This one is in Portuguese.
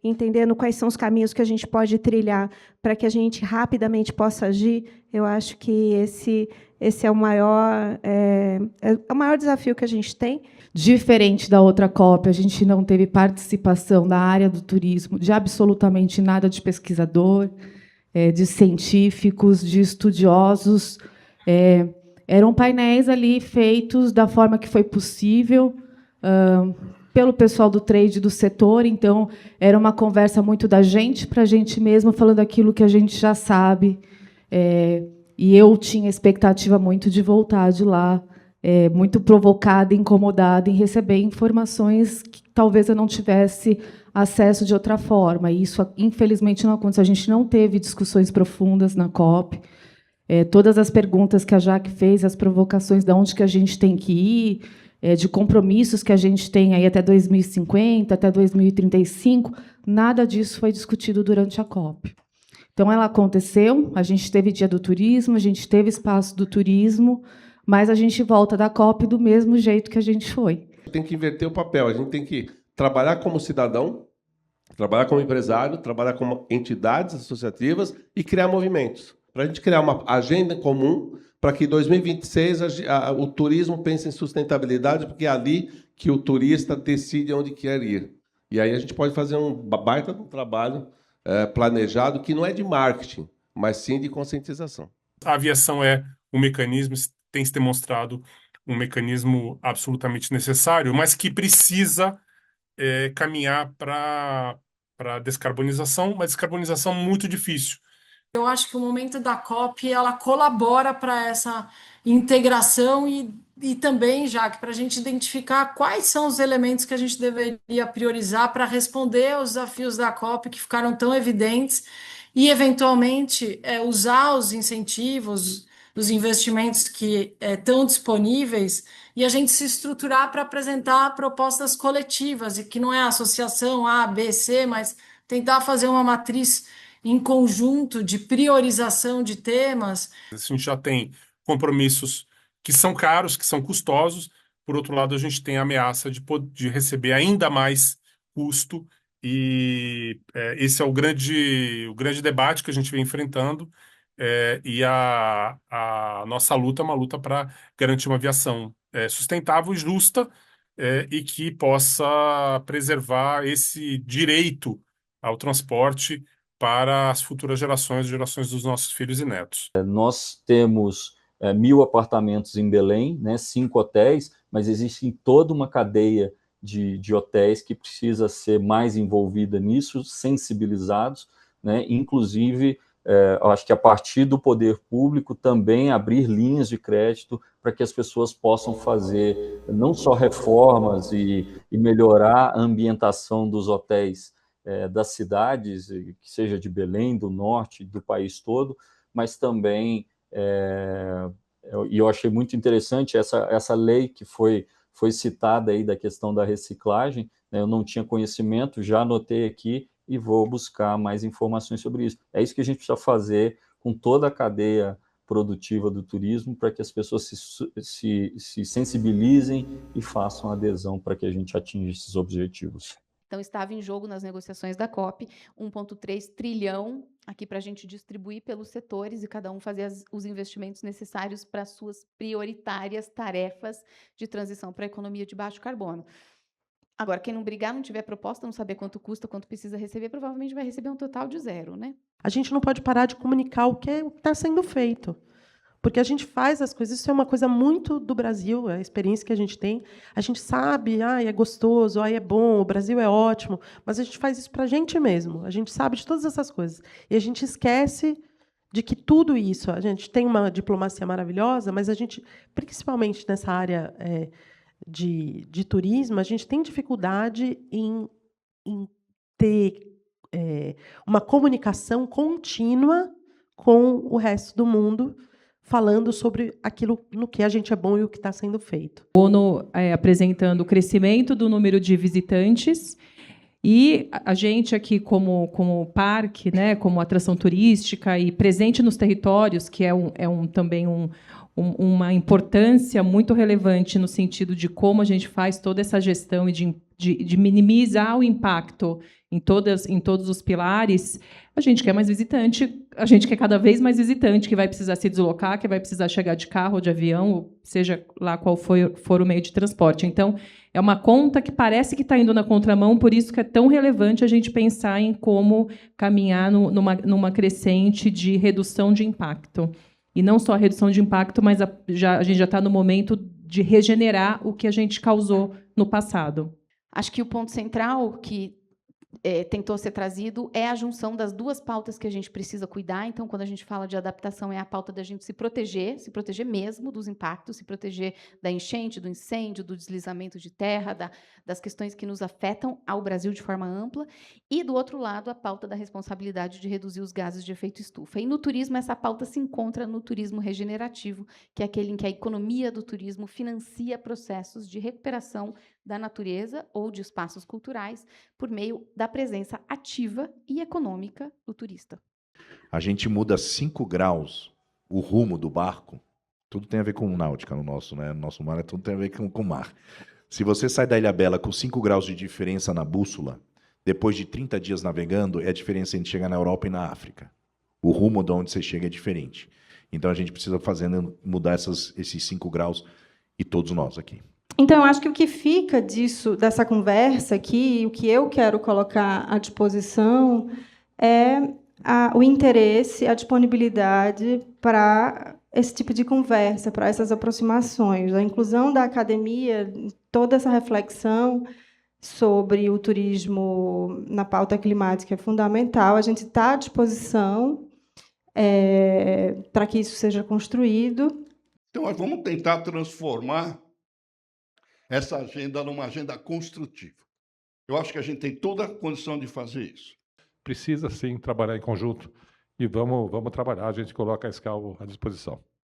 entendendo quais são os caminhos que a gente pode trilhar para que a gente rapidamente possa agir, eu acho que esse é o maior desafio que a gente tem. Diferente da outra COP, a gente não teve participação da área do turismo, de absolutamente nada de pesquisador, de científicos, de estudiosos. Eram painéis ali feitos da forma que foi possível, pelo pessoal do trade, do setor. Então, era uma conversa muito da gente para a gente mesmo, falando aquilo que a gente já sabe. E eu tinha expectativa muito de voltar de lá, muito provocada, incomodada em receber informações que talvez eu não tivesse acesso de outra forma. E isso, infelizmente, não aconteceu. A gente não teve discussões profundas na COP. Todas as perguntas que a Jaque fez, as provocações de onde que a gente tem que ir, de compromissos que a gente tem aí até 2050, até 2035, nada disso foi discutido durante a COP. Então, ela aconteceu, a gente teve Dia do Turismo, a gente teve Espaço do Turismo, mas a gente volta da COP do mesmo jeito que a gente foi. Tem que inverter o papel, a gente tem que trabalhar como cidadão, trabalhar como empresário, trabalhar como entidades associativas e criar movimentos. Para a gente criar uma agenda comum para que em 2026 o turismo pense em sustentabilidade, porque é ali que o turista decide onde quer ir. E aí a gente pode fazer um baita trabalho planejado, que não é de marketing, mas sim de conscientização. A aviação é um mecanismo, tem se demonstrado um mecanismo absolutamente necessário, mas que precisa caminhar para a descarbonização, uma descarbonização muito difícil. Eu acho que o momento da COP ela colabora para essa integração e também, já que para a gente identificar quais são os elementos que a gente deveria priorizar para responder aos desafios da COP que ficaram tão evidentes e, eventualmente, usar os incentivos, os investimentos que estão disponíveis e a gente se estruturar para apresentar propostas coletivas e que não é associação A, B, C, mas tentar fazer uma matriz em conjunto de priorização de temas. A gente já tem compromissos que são caros, que são custosos. Por outro lado, a gente tem a ameaça de receber ainda mais custo. E esse é o grande debate que a gente vem enfrentando. E a nossa luta é uma luta para garantir uma aviação sustentável e justa e que possa preservar esse direito ao transporte para as futuras gerações dos nossos filhos e netos. Nós temos 1.000 apartamentos em Belém, né, 5 hotéis, mas existe toda uma cadeia de hotéis que precisa ser mais envolvida nisso, sensibilizados, né, inclusive, eu acho que a partir do poder público também abrir linhas de crédito para que as pessoas possam fazer não só reformas e melhorar a ambientação dos hotéis, das cidades, que seja de Belém, do norte, do país todo, mas também, e eu achei muito interessante essa lei que foi citada aí da questão da reciclagem, né, eu não tinha conhecimento, já anotei aqui e vou buscar mais informações sobre isso. É isso que a gente precisa fazer com toda a cadeia produtiva do turismo, para que as pessoas se sensibilizem e façam adesão para que a gente atinja esses objetivos. Então, estava em jogo nas negociações da COP 1,3 trilhão aqui para a gente distribuir pelos setores e cada um fazer os investimentos necessários para as suas prioritárias tarefas de transição para a economia de baixo carbono. Agora, quem não brigar, não tiver proposta, não saber quanto custa, quanto precisa receber, provavelmente vai receber um total de zero, né? A gente não pode parar de comunicar o que está sendo feito. Porque a gente faz as coisas, isso é uma coisa muito do Brasil, a experiência que a gente tem. A gente sabe, é gostoso, é bom, o Brasil é ótimo, mas a gente faz isso para a gente mesmo. A gente sabe de todas essas coisas. E a gente esquece de que tudo isso, a gente tem uma diplomacia maravilhosa, mas a gente, principalmente nessa área de turismo, a gente tem dificuldade em ter uma comunicação contínua com o resto do mundo, falando sobre aquilo no que a gente é bom e o que está sendo feito. A ONU apresentando o crescimento do número de visitantes e a gente aqui como parque, né, como atração turística e presente nos territórios, que também uma importância muito relevante no sentido de como a gente faz toda essa gestão e de minimizar o impacto em todos os pilares, a gente quer mais visitante, a gente quer cada vez mais visitante que vai precisar se deslocar, que vai precisar chegar de carro ou de avião, ou seja lá qual for o meio de transporte. Então, é uma conta que parece que está indo na contramão, por isso que é tão relevante a gente pensar em como caminhar numa crescente de redução de impacto. E não só a redução de impacto, mas a gente já está no momento de regenerar o que a gente causou no passado. Acho que o ponto central que tentou ser trazido é a junção das duas pautas que a gente precisa cuidar. Então, quando a gente fala de adaptação, é a pauta da gente se proteger mesmo dos impactos, se proteger da enchente, do incêndio, do deslizamento de terra, das questões que nos afetam ao Brasil de forma ampla. E, do outro lado, a pauta da responsabilidade de reduzir os gases de efeito estufa. E no turismo, essa pauta se encontra no turismo regenerativo, que é aquele em que a economia do turismo financia processos de recuperação da natureza ou de espaços culturais por meio da presença ativa e econômica do turista. A gente muda 5 graus o rumo do barco, tudo tem a ver com náutica no nosso, né? No nosso mar, tudo tem a ver com o mar. Se você sai da Ilhabela com 5 graus de diferença na bússola, depois de 30 dias navegando, é a diferença entre chegar na Europa e na África. O rumo de onde você chega é diferente. Então a gente precisa mudar esses 5 graus, e todos nós aqui. Então, eu acho que o que fica dessa conversa aqui, o que eu quero colocar à disposição, é o interesse, a disponibilidade para esse tipo de conversa, para essas aproximações, a inclusão da academia, toda essa reflexão sobre o turismo na pauta climática é fundamental. A gente está à disposição para que isso seja construído. Então, nós vamos tentar transformar essa agenda numa agenda construtiva. Eu acho que a gente tem toda a condição de fazer isso. Precisa, sim, trabalhar em conjunto. E vamos trabalhar, a gente coloca a SCAL à disposição.